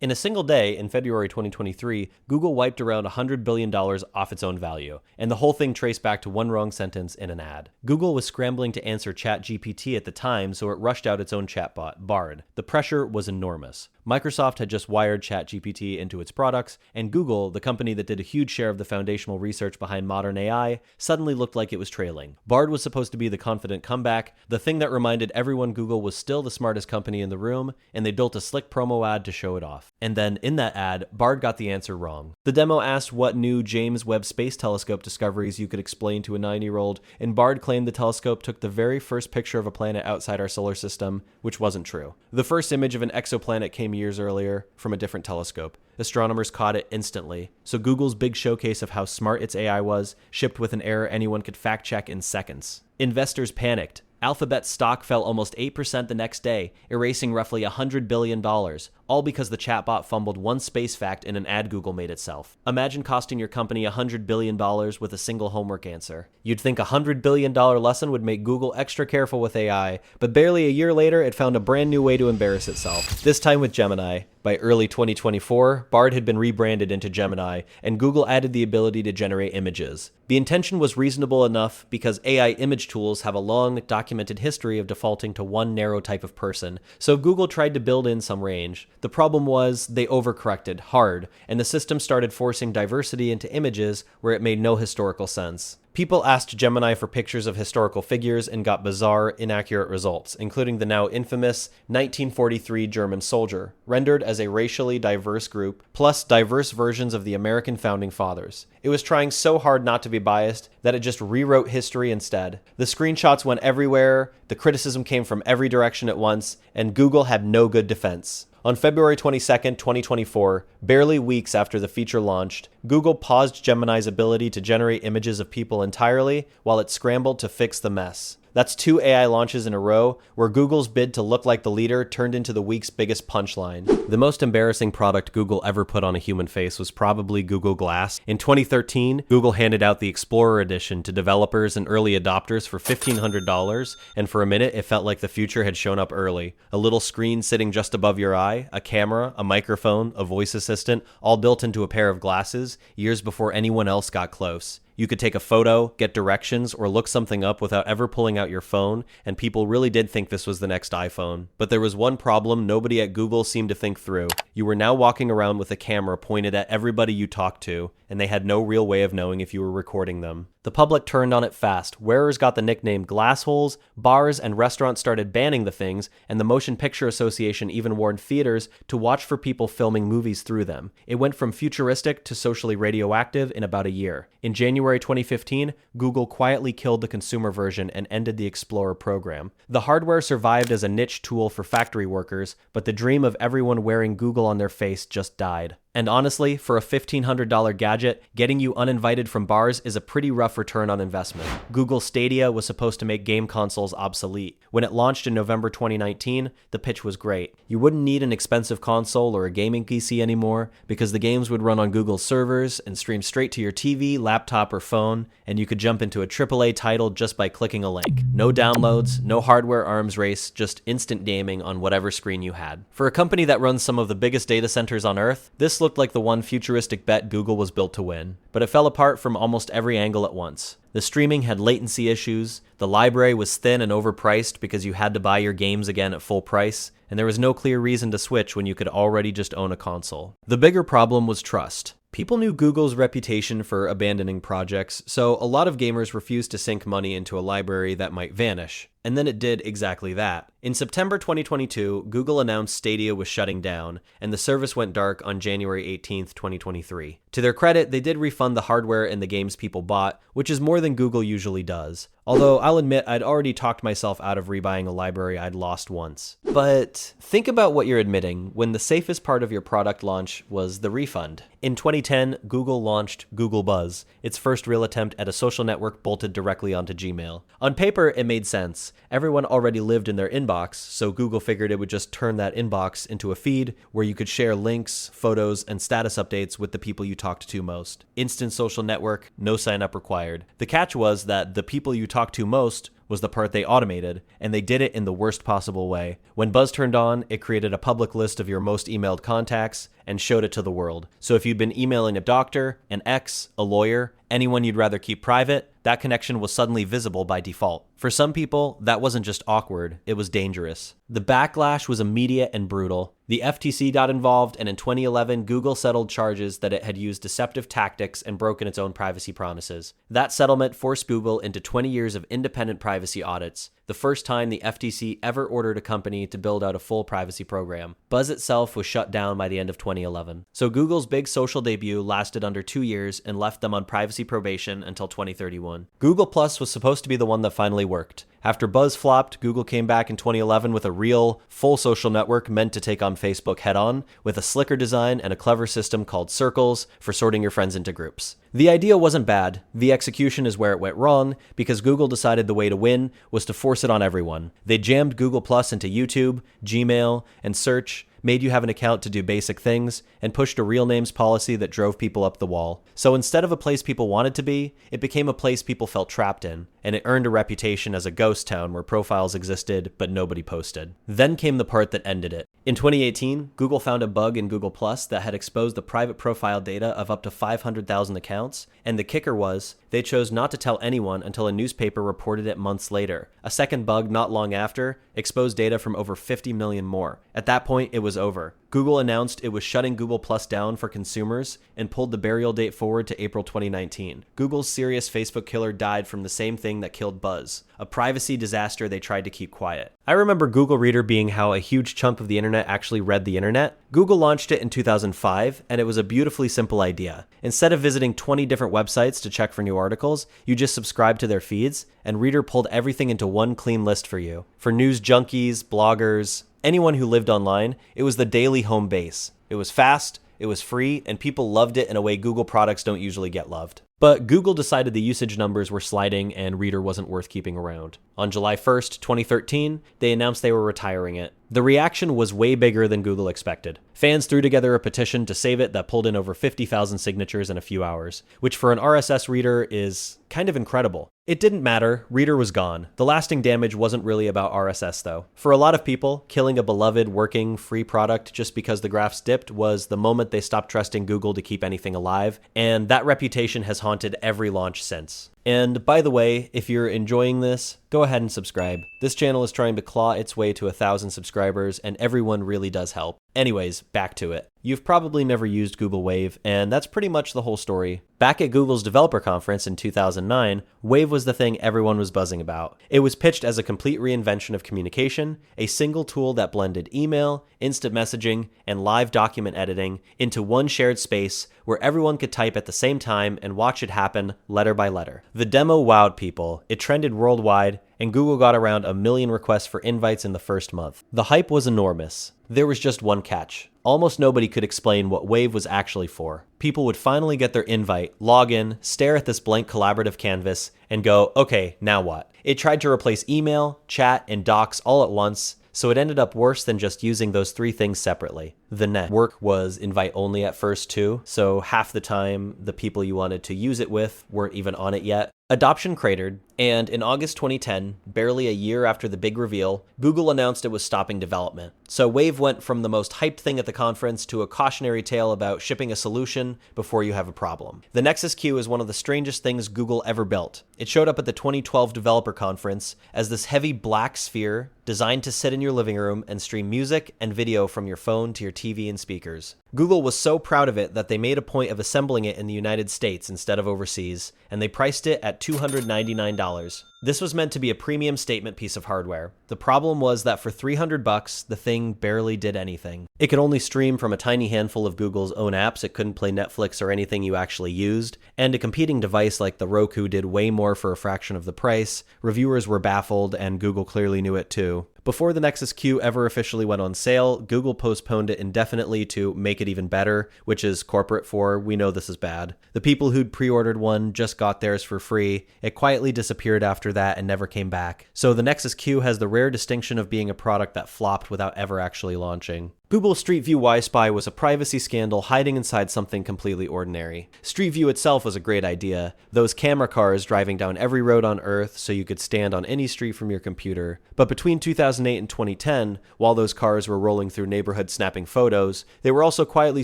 In a single day, in February 2023, Google wiped around $100 billion off its own value, and the whole thing traced back to one wrong sentence in an ad. Google was scrambling to answer ChatGPT at the time, so it rushed out its own chatbot, Bard. The pressure was enormous. Microsoft had just wired ChatGPT into its products, and Google, the company that did a huge share of the foundational research behind modern AI, suddenly looked like it was trailing. Bard was supposed to be the confident comeback, the thing that reminded everyone Google was still the smartest company in the room, and they built a slick promo ad to show it off. And then, in that ad, Bard got the answer wrong. The demo asked what new James Webb Space Telescope discoveries you could explain to a 9-year-old, and Bard claimed the telescope took the very first picture of a planet outside our solar system, which wasn't true. The first image of an exoplanet came years earlier from a different telescope. Astronomers caught it instantly, so Google's big showcase of how smart its AI was shipped with an error anyone could fact-check in seconds. Investors panicked. Alphabet's stock fell almost 8% the next day, erasing roughly $100 billion, all because the chatbot fumbled one space fact in an ad Google made itself. Imagine costing your company $100 billion with a single homework answer. You'd think a $100 billion lesson would make Google extra careful with AI, but barely a year later, it found a brand new way to embarrass itself, this time with Gemini. By early 2024, Bard had been rebranded into Gemini, and Google added the ability to generate images. The intention was reasonable enough because AI image tools have a long, documented history of defaulting to one narrow type of person, so Google tried to build in some range. The problem was they overcorrected hard, and the system started forcing diversity into images where it made no historical sense. People asked Gemini for pictures of historical figures and got bizarre, inaccurate results, including the now infamous 1943 German soldier, rendered as a racially diverse group, plus diverse versions of the American founding fathers. It was trying so hard not to be biased that it just rewrote history instead. The screenshots went everywhere, the criticism came from every direction at once, and Google had no good defense. On February 22, 2024, barely weeks after the feature launched, Google paused Gemini's ability to generate images of people entirely while it scrambled to fix the mess. That's 2 AI launches in a row where Google's bid to look like the leader turned into the week's biggest punchline. The most embarrassing product Google ever put on a human face was probably Google Glass. In 2013, Google handed out the Explorer Edition to developers and early adopters for $1,500, and for a minute it felt like the future had shown up early. A little screen sitting just above your eye, a camera, a microphone, a voice assistant, all built into a pair of glasses, years before anyone else got close. You could take a photo, get directions, or look something up without ever pulling out your phone, and people really did think this was the next iPhone. But there was one problem nobody at Google seemed to think through. You were now walking around with a camera pointed at everybody you talked to, and they had no real way of knowing if you were recording them. The public turned on it fast. Wearers got the nickname glass holes, bars and restaurants started banning the things, and the Motion Picture Association even warned theaters to watch for people filming movies through them. It went from futuristic to socially radioactive in about a year. In January 2015, Google quietly killed the consumer version and ended the Explorer program. The hardware survived as a niche tool for factory workers, but the dream of everyone wearing Google on their face just died. And honestly, for a $1,500 gadget, getting you uninvited from bars is a pretty rough return on investment. Google Stadia was supposed to make game consoles obsolete. When it launched in November 2019, the pitch was great. You wouldn't need an expensive console or a gaming PC anymore because the games would run on Google's servers and stream straight to your TV, laptop, or phone, and you could jump into a AAA title just by clicking a link. No downloads, no hardware arms race, just instant gaming on whatever screen you had. For a company that runs some of the biggest data centers on Earth, this looked like the one futuristic bet Google was built to win, but it fell apart from almost every angle at once. The streaming had latency issues, the library was thin and overpriced because you had to buy your games again at full price, and there was no clear reason to switch when you could already just own a console. The bigger problem was trust. People knew Google's reputation for abandoning projects, so a lot of gamers refused to sink money into a library that might vanish. And then it did exactly that. In September 2022, Google announced Stadia was shutting down, and the service went dark on January 18th, 2023. To their credit, they did refund the hardware and the games people bought, which is more than Google usually does. Although I'll admit I'd already talked myself out of rebuying a library I'd lost once. But think about what you're admitting when the safest part of your product launch was the refund. In 2010, Google launched Google Buzz, its first real attempt at a social network bolted directly onto Gmail. On paper, it made sense. Everyone already lived in their inbox, so Google figured it would just turn that inbox into a feed where you could share links, photos, and status updates with the people you talked to most. Instant social network, no sign up required. The catch was that the people you talked to most was the part they automated, and they did it in the worst possible way. When Buzz turned on, it created a public list of your most emailed contacts and showed it to the world. So if you'd been emailing a doctor, an ex, a lawyer, anyone you'd rather keep private, that connection was suddenly visible by default. For some people, that wasn't just awkward, it was dangerous. The backlash was immediate and brutal. The FTC got involved, and in 2011, Google settled charges that it had used deceptive tactics and broken its own privacy promises. That settlement forced Google into 20 years of independent privacy audits, the first time the FTC ever ordered a company to build out a full privacy program. Buzz itself was shut down by the end of 2011. So Google's big social debut lasted under 2 years and left them on privacy probation until 2031. Google Plus was supposed to be the one that finally worked. After Buzz flopped, Google came back in 2011 with a real, full social network meant to take on Facebook head-on, with a slicker design and a clever system called Circles for sorting your friends into groups. The idea wasn't bad. The execution is where it went wrong, because Google decided the way to win was to force it on everyone. They jammed Google Plus into YouTube, Gmail, and Search, made you have an account to do basic things, and pushed a real names policy that drove people up the wall. So instead of a place people wanted to be, it became a place people felt trapped in, and it earned a reputation as a ghost town where profiles existed but nobody posted. Then came the part that ended it. In 2018, Google found a bug in Google Plus that had exposed the private profile data of up to 500,000 accounts, and the kicker was, they chose not to tell anyone until a newspaper reported it months later. A second bug not long after exposed data from over 50 million more. At that point, it was over. Google announced it was shutting Google Plus down for consumers and pulled the burial date forward to April 2019. Google's serious Facebook killer died from the same thing that killed Buzz, a privacy disaster they tried to keep quiet. I remember Google Reader being how a huge chunk of the internet actually read the internet. Google launched it in 2005, and it was a beautifully simple idea. Instead of visiting 20 different websites to check for new articles, you just subscribed to their feeds, and Reader pulled everything into one clean list for you. For news junkies, bloggers, anyone who lived online, it was the daily home base. It was fast, it was free, and people loved it in a way Google products don't usually get loved. But Google decided the usage numbers were sliding and Reader wasn't worth keeping around. On July 1st, 2013, they announced they were retiring it. The reaction was way bigger than Google expected. Fans threw together a petition to save it that pulled in over 50,000 signatures in a few hours, which for an RSS reader is kind of incredible. It didn't matter, Reader was gone. The lasting damage wasn't really about RSS though. For a lot of people, killing a beloved, working, free product just because the graphs dipped was the moment they stopped trusting Google to keep anything alive, and that reputation has haunted every launch since. And by the way, if you're enjoying this, go ahead and subscribe. This channel is trying to claw its way to 1,000 subscribers, and everyone really does help. Anyways, back to it. You've probably never used Google Wave, and that's pretty much the whole story. Back at Google's developer conference in 2009, Wave was the thing everyone was buzzing about. It was pitched as a complete reinvention of communication, a single tool that blended email, instant messaging, and live document editing into one shared space where everyone could type at the same time and watch it happen letter by letter. The demo wowed people. It trended worldwide, and Google got around 1 million requests for invites in the first month. The hype was enormous. There was just one catch. Almost nobody could explain what Wave was actually for. People would finally get their invite, log in, stare at this blank collaborative canvas, and go, okay, now what? It tried to replace email, chat, and docs all at once, so it ended up worse than just using those 3 things separately. The network was invite only at first too, so half the time the people you wanted to use it with weren't even on it yet. Adoption cratered, and in August 2010, barely a year after the big reveal, Google announced it was stopping development. So Wave went from the most hyped thing at the conference to a cautionary tale about shipping a solution before you have a problem. The Nexus Q is one of the strangest things Google ever built. It showed up at the 2012 developer conference as this heavy black sphere designed to sit in your living room and stream music and video from your phone to your TV and speakers. Google was so proud of it that they made a point of assembling it in the United States instead of overseas, and they priced it at $299. This was meant to be a premium statement piece of hardware. The problem was that for $300, the thing barely did anything. It could only stream from a tiny handful of Google's own apps, it couldn't play Netflix or anything you actually used, and a competing device like the Roku did way more for a fraction of the price. Reviewers were baffled, and Google clearly knew it too. Before the Nexus Q ever officially went on sale, Google postponed it indefinitely to make it even better, which is corporate for, we know this is bad. The people who'd pre-ordered one just got theirs for free. It quietly disappeared after that and never came back. So the Nexus Q has the rare distinction of being a product that flopped without ever actually launching. Google Street View Y-Spy was a privacy scandal hiding inside something completely ordinary. Street View itself was a great idea, those camera cars driving down every road on Earth so you could stand on any street from your computer. But between 2008 and 2010, while those cars were rolling through neighborhoods snapping photos, they were also quietly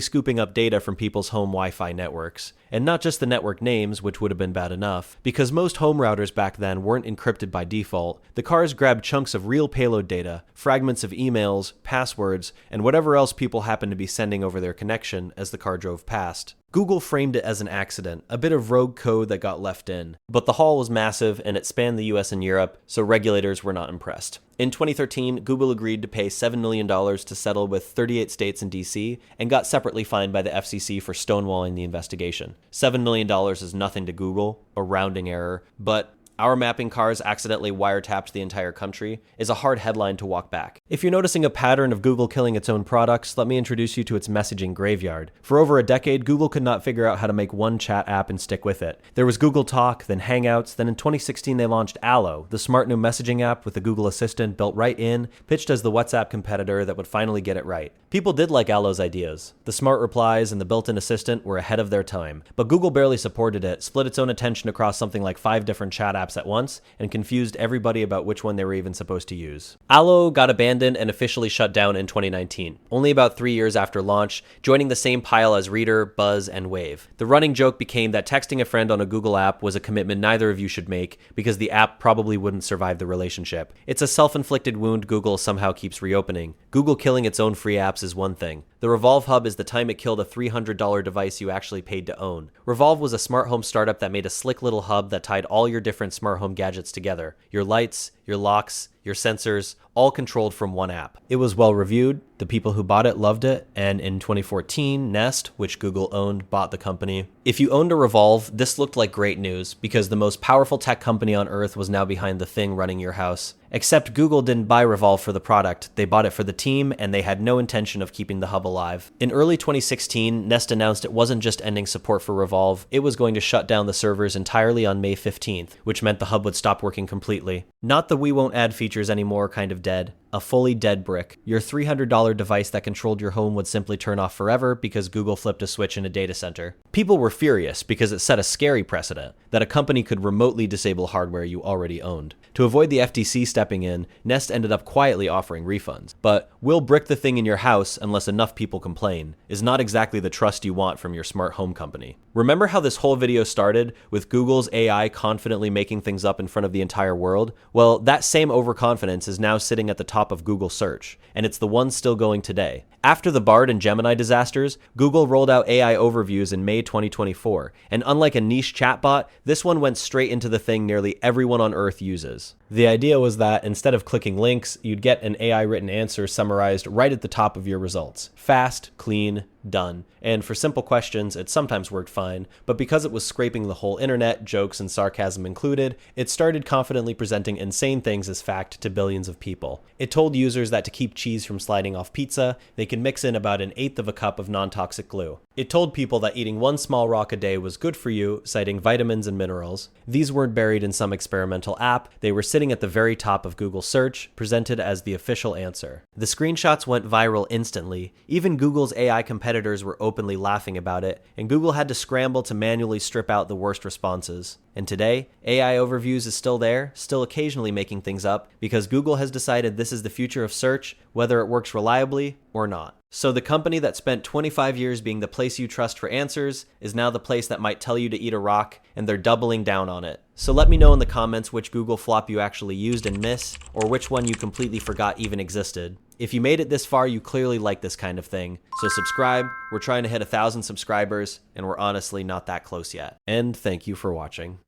scooping up data from people's home Wi-Fi networks. And not just the network names, which would have been bad enough. Because most home routers back then weren't encrypted by default, the cars grabbed chunks of real payload data, fragments of emails, passwords, and whatever else people happened to be sending over their connection as the car drove past. Google framed it as an accident, a bit of rogue code that got left in. But the haul was massive and it spanned the US and Europe, so regulators were not impressed. In 2013, Google agreed to pay $7 million to settle with 38 states and DC, and got separately fined by the FCC for stonewalling the investigation. $7 million is nothing to Google, a rounding error, but our mapping cars accidentally wiretapped the entire country is a hard headline to walk back. If you're noticing a pattern of Google killing its own products, let me introduce you to its messaging graveyard. For over a decade, Google could not figure out how to make one chat app and stick with it. There was Google Talk, then Hangouts, then in 2016 they launched Allo, the smart new messaging app with the Google Assistant built right in, pitched as the WhatsApp competitor that would finally get it right. People did like Allo's ideas. The smart replies and the built-in assistant were ahead of their time. But Google barely supported it, split its own attention across something like 5 different chat apps at once, and confused everybody about which one they were even supposed to use. Allo got abandoned and officially shut down in 2019, only about 3 years after launch, joining the same pile as Reader, Buzz, and Wave. The running joke became that texting a friend on a Google app was a commitment neither of you should make, because the app probably wouldn't survive the relationship. It's a self-inflicted wound Google somehow keeps reopening. Google killing its own free apps is one thing. The Revolve Hub is the time it killed a $300 device you actually paid to own. Revolve was a smart home startup that made a slick little hub that tied all your different smart home gadgets together. Your lights, your locks, your sensors, all controlled from one app. It was well reviewed, the people who bought it loved it, and in 2014, Nest, which Google owned, bought the company. If you owned a Revolve, this looked like great news, because the most powerful tech company on earth was now behind the thing running your house. Except Google didn't buy Revolve for the product, they bought it for the team, and they had no intention of keeping the hub alive. In early 2016, Nest announced it wasn't just ending support for Revolve, it was going to shut down the servers entirely on May 15th, which meant the hub would stop working completely. Not the we won't add features anymore kind of dead. A fully dead brick. Your $300 device that controlled your home would simply turn off forever because Google flipped a switch in a data center. People were furious because it set a scary precedent that a company could remotely disable hardware you already owned. To avoid the FTC stepping in, Nest ended up quietly offering refunds. But we'll brick the thing in your house unless enough people complain is not exactly the trust you want from your smart home company. Remember how this whole video started with Google's AI confidently making things up in front of the entire world? Well, that same overconfidence is now sitting at the top of Google search, and it's the one still going today. After the Bard and Gemini disasters, Google rolled out AI overviews in May 2024, and unlike a niche chatbot, this one went straight into the thing nearly everyone on Earth uses. The idea was that instead of clicking links, you'd get an AI written answer summarized right at the top of your results. Fast, clean, done. And for simple questions, it sometimes worked fine, but because it was scraping the whole internet, jokes and sarcasm included, it started confidently presenting insane things as fact to billions of people. It told users that to keep cheese from sliding off pizza, they could mix in about 1/8 of a cup of non-toxic glue. It told people that eating one small rock a day was good for you, citing vitamins and minerals. These weren't buried in some experimental app, they were sitting at the very top of Google search, presented as the official answer. The screenshots went viral instantly. Even Google's AI competitors were openly laughing about it, and Google had to scramble to manually strip out the worst responses. And today, AI Overviews is still there, still occasionally making things up, because Google has decided this is the future of search, whether it works reliably or not. So the company that spent 25 years being the place you trust for answers is now the place that might tell you to eat a rock, and they're doubling down on it. So let me know in the comments which Google flop you actually used and missed, or which one you completely forgot even existed. If you made it this far, you clearly like this kind of thing. So subscribe, we're trying to hit 1,000 subscribers, and we're honestly not that close yet. And thank you for watching.